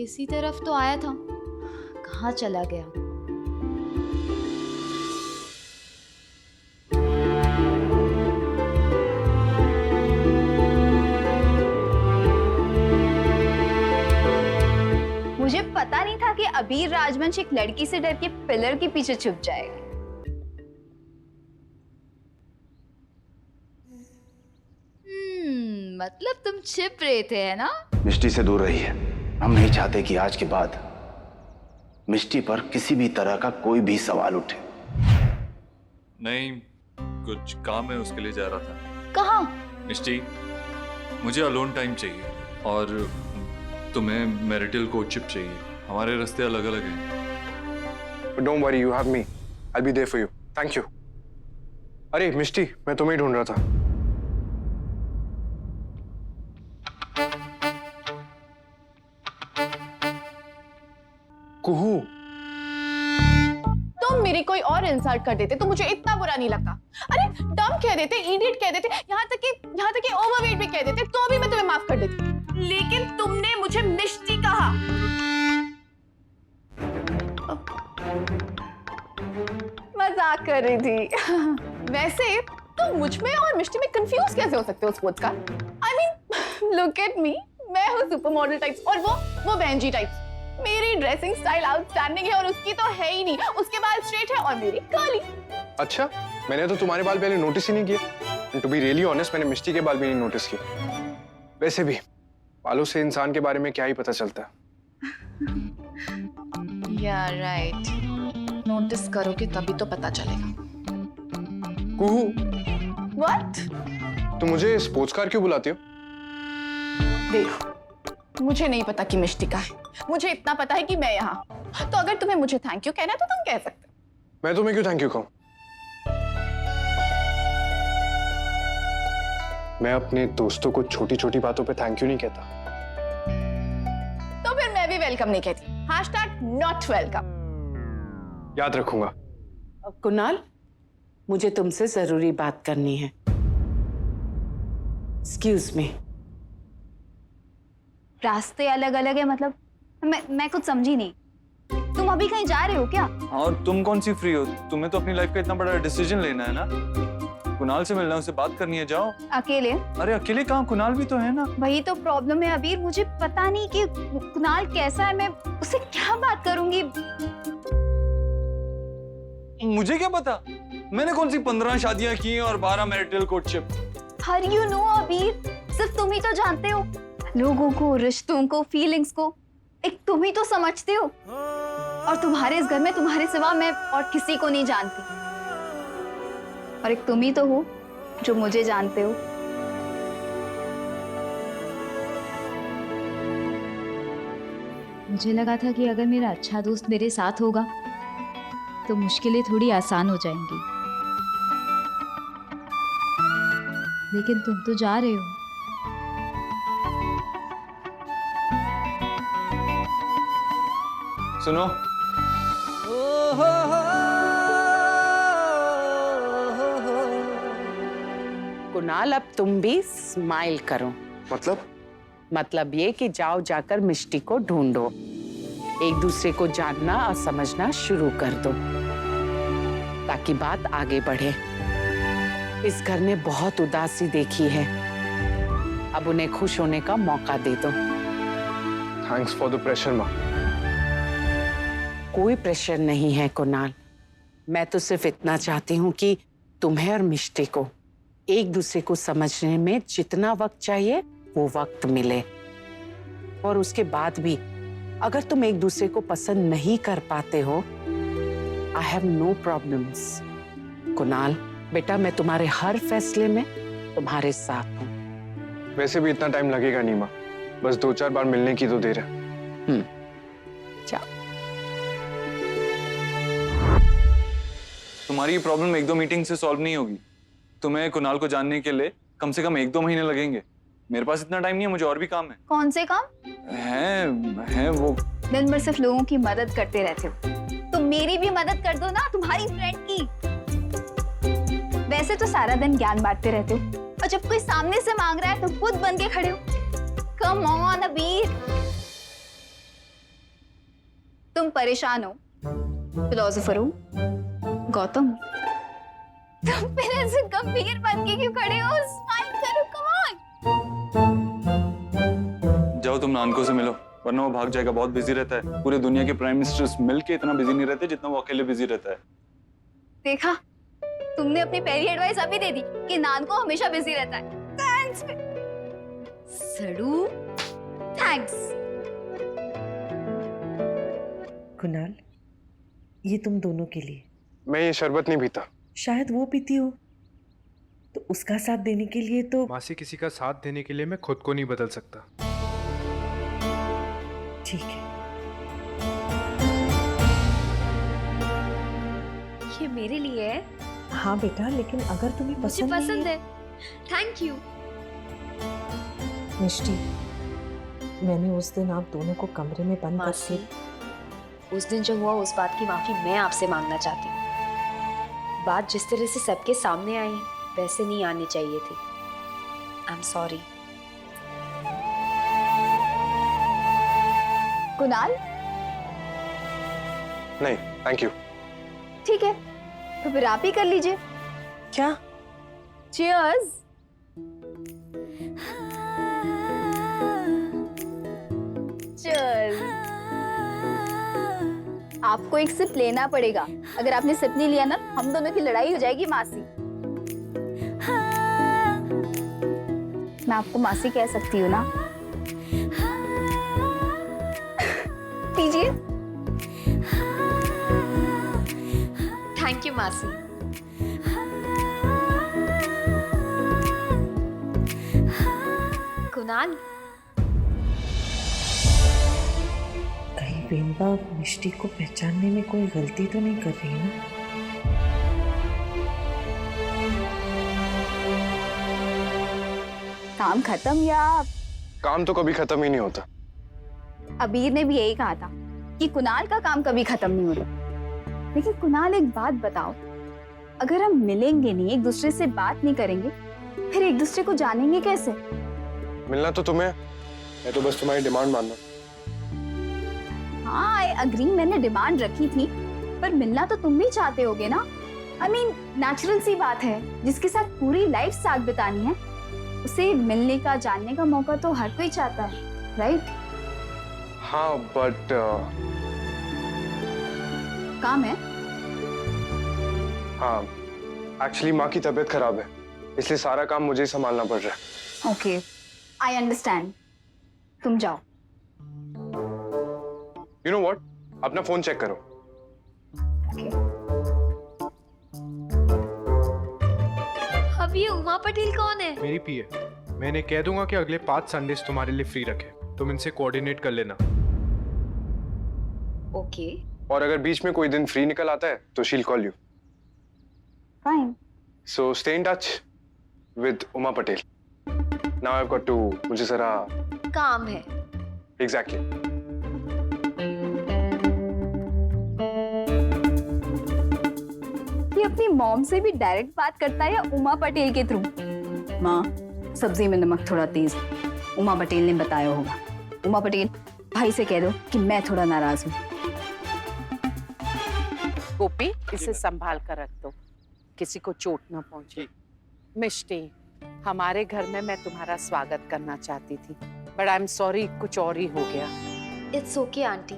इसी तरफ तो आया था, कहाँ चला गया? मुझे पता नहीं था कि अबीर राजवंश एक लड़की से डर के पिलर के पीछे छुप जाएगा। मतलब तुम छिप रहे थे, है ना? मिष्टी से दूर रही है। हम नहीं चाहते कि आज के बाद मिष्टी पर किसी भी तरह का कोई भी सवाल उठे। नहीं, कुछ काम है, उसके लिए जा रहा था। कहाँ? मिष्टी, मुझे अलोन टाइम चाहिए और तुम्हें मैरिटल कोचिप चाहिए। हमारे रास्ते अलग अलग हैं। But don't worry, you have me. I'll be there for you. Thank you. अरे मिष्टी, मैं तुम्हें ही ढूंढ रहा था। कुहू, तुम मेरी कोई और इंसल्ट कर देते तो मुझे इतना बुरा नहीं लगता। अरे डम कह देते, इडियट कह देते, यहाँ तक कि ओवरवेट भी कह देते तो भी मैं तुम्हें माफ कर देती। लेकिन तुमने मुझे मिष्टी कहा। मजाक कर रही थी। वैसे तुम मुझ में और मिष्टी में कंफ्यूज कैसे हो सकते हो स्पोर्ट्स का? I mean, look at me, मैं हूँ सुपर मॉडल टाइप्स और वो बहनजी टाइप्स। मेरी ड्रेसिंग स्टाइल आउटस्टैंडिंग है और उसकी तो है ही नहीं। उसके बाल स्ट्रेट है और मेरी कर्ली। अच्छा, मैंने तो तुम्हारे बाल पहले नोटिस ही नहीं किए। टू बी रियली ऑनेस्ट, मैंने मिष्टी के बाल भी नहीं नोटिस किए। वैसे भी बालों से इंसान के बारे में क्या ही पता चलता है। Yeah, right. नोटिस करोगे तभी तो पता चलेगा। कुहू, What? तुम मुझे स्पोर्ट्स कार क्यों बुलाती हो? देखो, मुझे नहीं पता कि मिष्टी का है। मुझे इतना पता है कि मैं यहाँ। तो अगर तुम्हें मुझे थैंक यू कहना है तो तुम कह सकते हो। मैं तुम्हें क्यों थैंक यू कहूँ? मैं अपने दोस्तों को छोटी छोटी बातों पे थैंक यू नहीं कहता। तो फिर मैं भी वेलकम नहीं कहती। #not welcome। याद रखूंगा। कुणाल, मुझे तुमसे जरूरी बात करनी है। Excuse me. रास्ते अलग अलग है मतलब? मैं कुछ समझी नहीं। तुम अभी कहीं जा रहे हो क्या? और तुम कौन सी फ्री हो? तुम्हें तो अपनी लाइफ का इतना बड़ा डिसीजन लेना है ना। कुणाल से मिलना है, उससे बात करनी है, जाओ। अकेले? अरे अकेले कहाँ, कुणाल भी तो है ना। वही तो प्रॉब्लम है अबीर, मुझे पता नहीं कि कुणाल कैसा है। मैं उससे क्या बात करूंगी? मुझे क्या पता? मैंने कौन सी 15 शादियां की हैं और 12 marital courtship. Her you know अबीर, सिर्फ तुम ही तो जानते हो लोगों को, रिश्तों को, फीलिंग्स को। एक तुम ही तो समझते हो। और तुम्हारे इस घर में तुम्हारे सिवा मैं और किसी को नहीं जानती। और एक तुम ही तो हो जो मुझे जानते हो। मुझे लगा था कि अगर मेरा अच्छा दोस्त मेरे साथ होगा तो मुश्किलें थोड़ी आसान हो जाएंगी, लेकिन तुम तो जा रहे हो। सुनो, कुणाल, अब तुम भी स्माइल करो। मतलब ये कि जाओ जाकर मिष्टी को ढूंढो, एक दूसरे को जानना और समझना शुरू कर दो ताकि बात आगे बढ़े। इस घर ने बहुत उदासी देखी है, अब उन्हें खुश होने का मौका दे दो। थैंक्स फॉर द प्रेशर माँ। कोई प्रेशर नहीं है कुणाल, मैं तो सिर्फ इतना चाहती हूँ कि तुम्हें और मिष्टी को एक दूसरे को समझने में जितना वक्त चाहिए वो वक्त मिले। और उसके बाद भी अगर तुम एक दूसरे को पसंद नहीं कर पाते हो, I have no problems. Kunal बेटा, मैं तुम्हारे हर फैसले में तुम्हारे साथ हूँ। वैसे भी इतना टाइम लगेगा नहीं माँ, बस 2-4 बार मिलने की तो देर है। जाओ। तुम्हारी ये प्रॉब्लम 1-2 मीटिंग से सॉल्व नहीं होगी। तुम्हें कुणाल को जानने के लिए कम से कम 1-2 महीने लगेंगे। मेरे पास इतना टाइम नहीं है, मुझे और भी काम है। कौन से काम? है वो दिन भर सिर्फ लोगों की मदद करते रहते हो। तो मेरी भी मदद कर दो ना, तुम्हारी फ्रेंड की। वैसे तो सारा दिन ज्ञान बांटते रहते हो और जब कोई सामने से मांग रहा है तो खुद बन के खड़े हो। कम ऑन अबीर। तुम परेशान हो, फिलोसोफर हो, गौतम तुम फिर ऐसे गंभीर बन के क्यों खड़े हो? स्माइल करो, कम ऑन। जाओ तुम नानको से मिलो, वरना वो भाग जाएगा। बहुत बिजी रहता है। पूरे दुनिया के प्राइम मिनिस्टर्स मिलके इतना बिजी नहीं रहते जितना वो अकेले बिजी रहता है। देखा, तुमने अपनी पहली एडवाइस अभी दे दी कि नानको हमेशा बिजी रहता है। Thanks सड़ू, thanks. कुणाल, ये तुम दोनों के लिए। मैं ये शरबत नहीं पीता। शायद वो पीती हो, तो उसका साथ देने के लिए तो। मासी, किसी का साथ देने के लिए मैं खुद को नहीं बदल सकता। ठीक है। ये मेरे लिए है। हाँ बेटा, लेकिन अगर तुम्हें मुझे पसंद नहीं पसंद है। Thank you. मिष्टी, मैंने उस दिन आप दोनों को कमरे में बंद मासी, करके। उस दिन जो हुआ उस बात की माफी मैं आपसे मांगना चाहती हूँ। बात जिस तरह से सबके सामने आई वैसे नहीं आनी चाहिए थी। I am sorry. कुणाल, नहीं, थैंक यू। ठीक है, तो फिर आप ही कर लीजिए। क्या? चीयर्स। चीयर्स। आपको एक सिप लेना पड़ेगा। अगर आपने सिप नहीं लिया ना, हम दोनों की लड़ाई हो जाएगी मासी। मैं आपको मासी कह सकती हूँ ना? पीजिए। थैंक यू मासी। कुणाल, कहीं बेनबा मिष्टी को पहचानने में कोई गलती तो नहीं कर रही ना? काम खत्म या? काम तो कभी खत्म ही नहीं होता। अबीर ने भी यही कहा था कि कुणाल का काम कभी खत्म नहीं होता। लेकिन कुणाल, एक बात बताओ, अगर हम मिलेंगे नहीं, एक दूसरे से बात नहीं करेंगे, फिर एक दूसरे को जानेंगे कैसे? मिलना तो तुम्हें, मैं तो बस तुम्हारी डिमांड मानना। हाँ, आई अग्री, मैंने डिमांड रखी थी, पर मिलना तो तुम भी चाहते होगे ना? आई मीन, नेचुरल सी बात है। जिसके साथ पूरी लाइफ साथ बितानी है, उसे मिलने का, जानने का मौका तो हर कोई चाहता है, राइट? हाँ, बट काम है। हाँ, एक्चुअली माँ की तबीयत खराब है, इसलिए सारा काम मुझे ही संभालना पड़ रहा है। Okay, I understand. तुम जाओ। यू नो व्हाट, अपना फोन चेक करो। अब ये उमा पटेल कौन है? मेरी पीए। मैंने कह दूंगा कि अगले 5 संडेज तुम्हारे लिए फ्री रखे, तुम इनसे कोऑर्डिनेट कर लेना। ओके। और अगर बीच में कोई दिन फ्री निकल आता है तो she'll call you. Fine. So stay in touch with Uma Patel. Now I have got to, मुझे जरा काम है। एग्जैक्टली। ये अपनी मॉम से भी डायरेक्ट बात करता है या उमा पटेल के थ्रू? माँ, सब्जी में नमक थोड़ा तेज, उमा पटेल ने बताया होगा। उमा पटेल, भाई से कह दो कि मैं थोड़ा नाराज हूँ। गोपी, इसे संभाल कर रख दो, किसी को चोट न पहुंचे। मिष्टी, हमारे घर में मैं तुम्हारा स्वागत करना चाहती थी, बट आई एम सॉरी, कुछ और ही हो गया। It's okay aunty.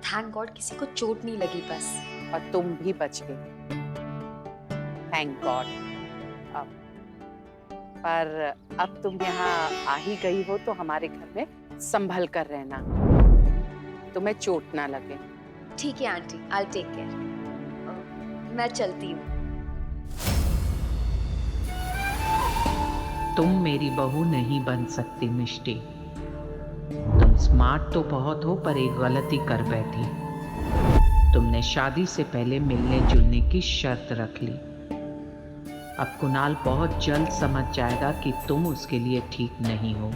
Thank God किसी को चोट नहीं लगी बस। और तुम भी बच गई, थैंक गॉड। पर अब तुम यहाँ आ ही गई हो तो हमारे घर में संभल कर रहना, तुम्हें चोट ना लगे। ठीक है aunty, I will take care. मैं चलती हूँ। तुम मेरी बहू नहीं बन सकती मिष्टी। तुम स्मार्ट तो बहुत हो, पर एक गलती कर बैठी। तुमने शादी से पहले मिलने जुलने की शर्त रख ली। अब कुणाल बहुत जल्द समझ जाएगा कि तुम उसके लिए ठीक नहीं हो।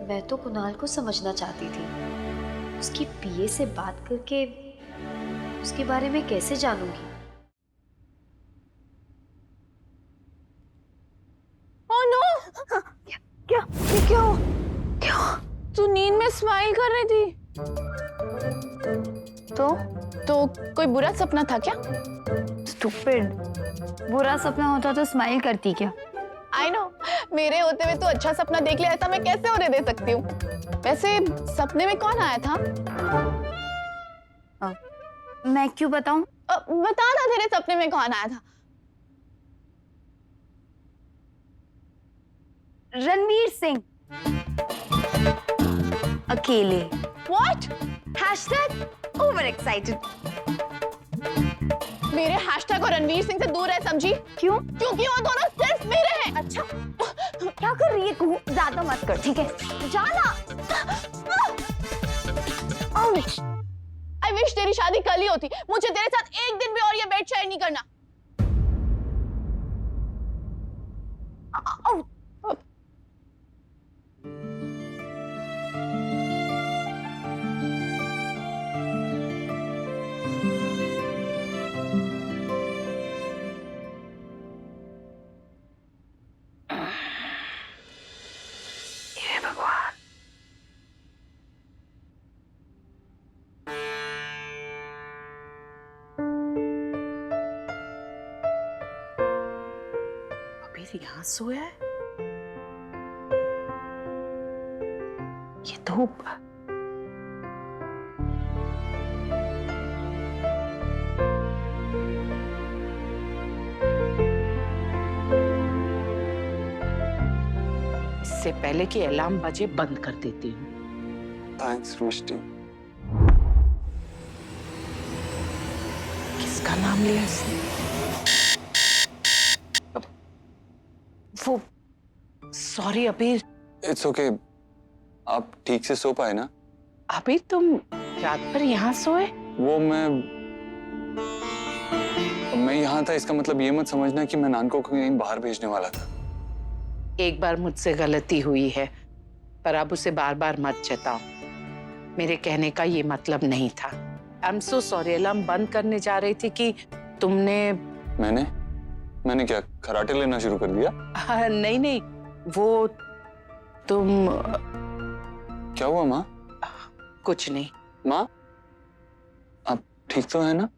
मैं तो कुणाल को समझना चाहती थी, उसकी पीए से बात करके उसके बारे में कैसे जानूंगी? Oh no! क्या? ये क्या? क्या? तू नींद नींद में स्माइल कर रही थी। तो कोई बुरा सपना था क्या? स्टूपिड, बुरा सपना होता तो स्माइल करती क्या? आई नो, मेरे होते हुए तो अच्छा सपना देख लिया, ऐसा मैं कैसे होने दे सकती हूँ? वैसे सपने में कौन आया था? मैं क्यों बताऊं? बता ना, तेरे सपने में कौन आया था? रणवीर सिंह अकेले। What? Hashtag over excited. मेरे हैशटैग और रणवीर सिंह से दूर है, समझी? क्यों? क्योंकि वो दोनों सिर्फ मेरे हैं। अच्छा, क्या कर रही है कुहू? ज्यादा मत कर, ठीक है? जाना। आई विश तेरी शादी कल ही होती, मुझे तेरे साथ एक दिन भी और ये बेड शेयर नहीं करना। हे भगवान। अबीर यहाँ सोया है? ये धूप। इससे पहले कि अलार्म बजे बंद कर देती हूँ। थैंक्स मिष्टी। किसका नाम लिया इसने? वो सॉरी अबीर। It's okay. आप ठीक से सो पाए ना? अबीर तुम रात भर यहाँ सोए? वो मैं यहाँ था, इसका मतलब ये मत समझना कि मैं नान को कहीं बाहर भेजने वाला था। एक बार मुझसे गलती हुई है, पर अब उसे बार बार मत जताओ। मेरे कहने का ये मतलब नहीं था। I am so sorry. Alarm बंद करने जा रही थी कि तुमने। मैंने क्या कराटे लेना शुरू कर दिया? नहीं नहीं, वो तुम। क्या हुआ माँ? कुछ नहीं। माँ आप ठीक तो है ना?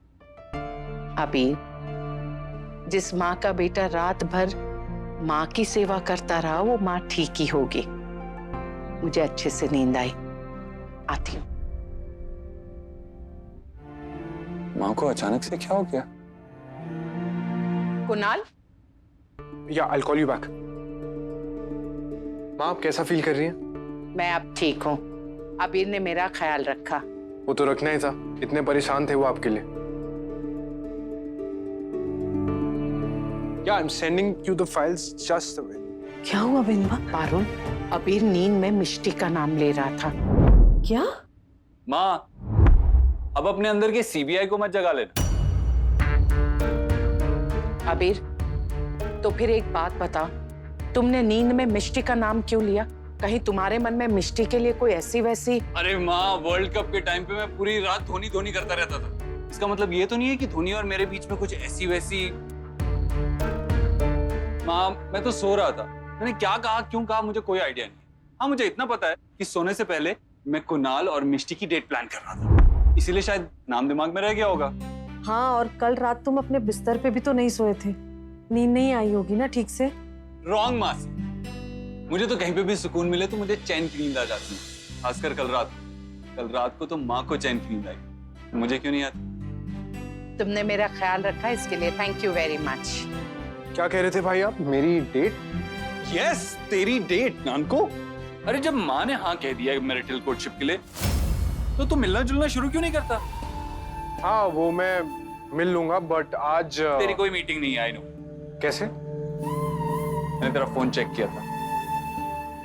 अभी जिस माँ का बेटा रात भर माँ की सेवा करता रहा, वो माँ ठीक ही होगी। मुझे अच्छे से नींद आई, आती हूँ। माँ को अचानक से क्या हो गया? कुणाल, या आई कॉल यू बैक। माँ आप कैसा फील कर रही हैं? मैं अब ठीक हूँ। अबीर ने मेरा ख्याल रखा। वो तो रखना ही था, इतने परेशान थे वो आपके लिए। Yeah, I'm sending you the files just away. क्या हुआ बिंबा? पारुल, अबीर नींद में मिष्टी का नाम ले रहा था। क्या? माँ अब अपने अंदर के सीबीआई को मत जगा लेना। अबीर, तो फिर एक बात बता, तुमने नींद में मिष्टी का नाम क्यों लिया? कहीं तुम्हारे मन में मिष्टी के लिए कोई ऐसी वैसी? अरे माँ, वर्ल्ड कप के टाइम पे मैं पूरी रात धोनी धोनी करता रहता था। इसका मतलब ये तो नहीं है कि धोनी और मेरे बीच में कुछ ऐसी वैसी। माँ मैं तो सो रहा था, मैंने क्या कहा क्यों कहा मुझे कोई आइडिया नहीं। हाँ मुझे इतना पता है कि सोने से पहले मैं कुणाल और मिष्टी की डेट प्लान कर रहा था, इसीलिए शायद नाम दिमाग में रह गया होगा। हाँ, और कल रात तुम अपने बिस्तर पे भी तो नहीं सोए थे, नींद नहीं आई होगी ना ठीक से? रॉन्ग मासी, मुझे तो कहीं पे भी सुकून मिले तो मुझे चैन की नींद आ जाती है, खासकर कल रात को तो माँ को चैन की नींद आई, मुझे क्यों नहीं आती? तुमने मेरा ख्याल रखा, इसके लिए थैंक यू वेरी मच। क्या कह रहे थे भाई आप? मेरी डेट? यस, तेरी डेट नानको। अरे जब माँ ने हाँ कह दिया मैरिटल कोर्टशिप के लिए, तो तू मिलना जुलना शुरू क्यों नहीं करता? हाँ वो मैं मिल लूंगा, बट आज तेरी कोई मीटिंग नहीं है, आई नो। कैसे? मैंने तेरा फोन चेक किया था।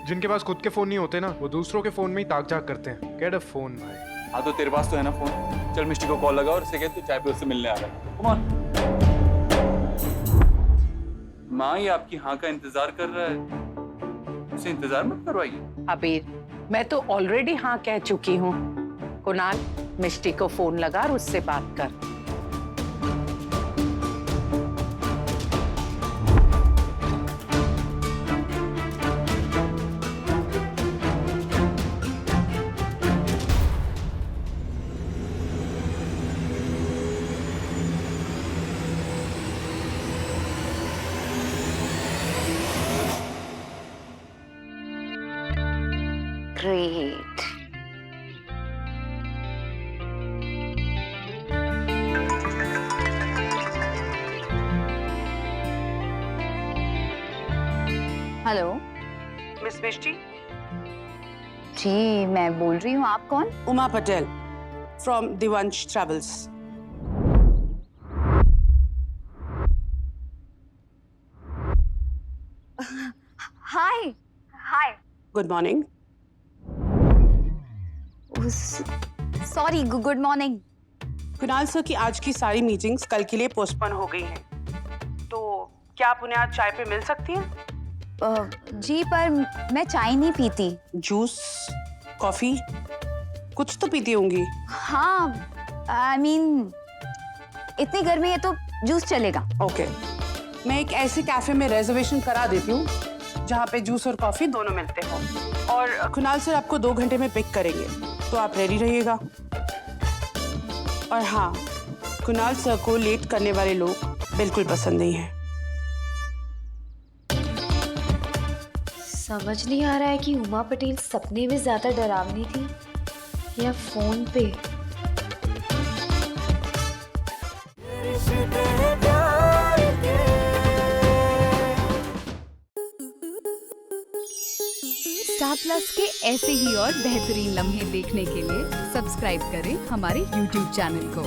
जिनके पास खुद के फोन नहीं होते ना, वो दूसरों के फोन में ही ताक झाक करते हैं। गेट अ फोन भाई। हाँ तो तेरे पास तो है ना फोन, चल मिष्टी को कॉल लगा और उसे कह तू चाय पे उससे मिलने आ रहा है। Come on. माँ ये आपकी हाँ का इंतजार कर रहा है, उसे इंतजार मत करवाइए। अबीर, मैं तो ऑलरेडी हाँ कह चुकी हूँ। कुणाल, मिष्टी को फोन लगा और उससे बात कर। ग्रेट। हेलो मिस मिष्टी, जी मैं बोल रही हूँ, आप कौन? Uma Patel from Divansh travels. Hi hi. Good morning. Sorry, good morning. Kunal sir की आज की सारी मीटिंग्स कल के लिए पोस्टपोन हो गई हैं, तो क्या आप उन्हें आज चाय पे मिल सकती हैं? जी पर मैं चाय नहीं पीती। जूस, कॉफी कुछ तो पीती होंगी। हाँ, आई मीन इतनी गर्मी है तो जूस चलेगा। ओके, मैं एक ऐसे कैफे में रिजर्वेशन करा देती हूँ जहाँ पे जूस और कॉफी दोनों मिलते हो, और कुणाल सर आपको 2 घंटे में पिक करेंगे, तो आप रेडी रहिएगा। और हाँ, कुणाल सर को लेट करने वाले लोग बिल्कुल पसंद नहीं है। समझ नहीं आ रहा है कि उमा पटेल सपने में ज्यादा डरावनी थी या फोन पे। स्टार प्लस के ऐसे ही और बेहतरीन लम्हे देखने के लिए सब्सक्राइब करें हमारे YouTube चैनल को।